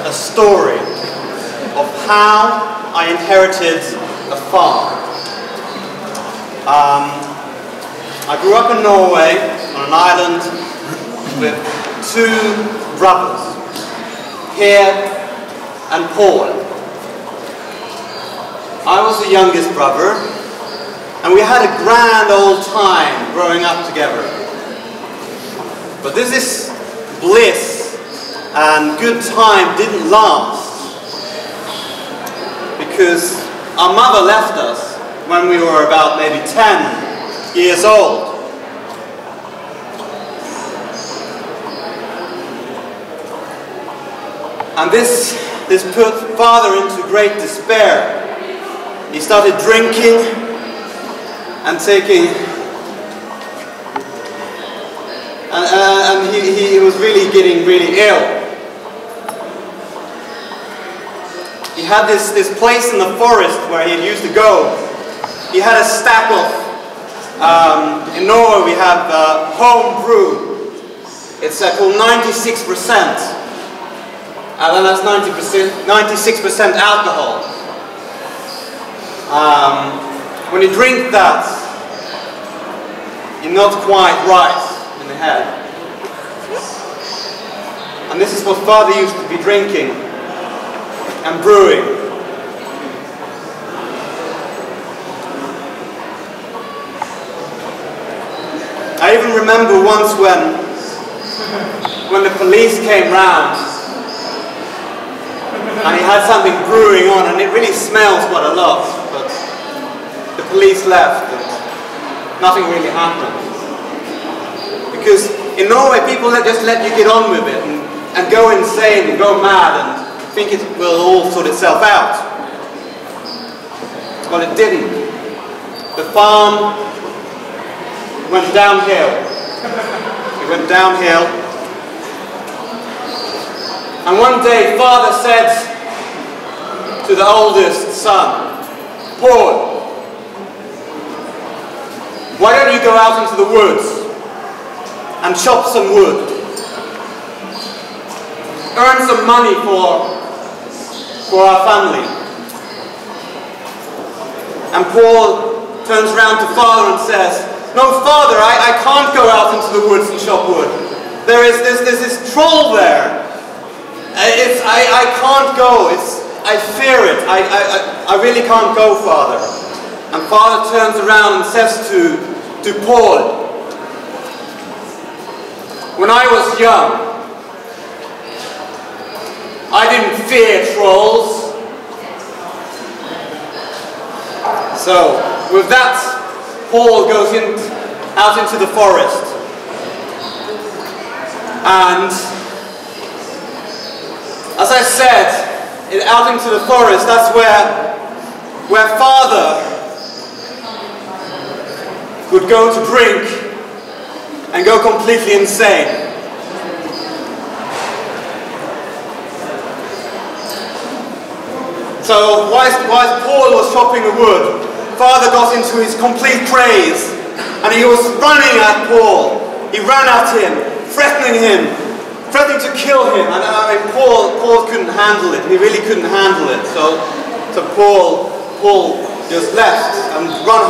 a story of how I inherited a farm. I grew up in Norway on an island with two brothers, Per and Paul. I was the youngest brother, and we had a grand old time growing up together. But this bliss and good time didn't last, because our mother left us when we were about maybe 10 years old. And this put father into great despair. He started drinking and taking, and he was really getting really ill. He had this place in the forest where he used to go. He had a stack of, in Norway we have home brew. It's called 96%. And then that's 96% alcohol. When you drink that, you're not quite right in the head. And this is what father used to be drinking and brewing. I even remember once when the police came round and he had something brewing on, and it really smells quite a lot, but the police left and nothing really happened. Because in Norway people just let you get on with it and go insane and go mad and think it will all sort itself out. Well, it didn't. The farm went downhill. It went downhill. And one day father said to the oldest son, Paul, why don't you go out into the woods and chop some wood? Earn some money for our family. And Paul turns around to father and says, no, father, I can't go out into the woods and chop wood. There's this troll there. I can't go. I fear it. I really can't go, father. And father turns around and says to Paul, when I was young, I didn't fear trolls. So, with that, Paul goes out into the forest. And as I said, out into the forest, that's where father would go to drink and go completely insane. So whilst Paul was chopping the wood, father got into his complete craze and he was running at Paul. He ran at him, threatening to kill him, and I mean, Paul couldn't handle it. He really couldn't handle it. So Paul just left and ran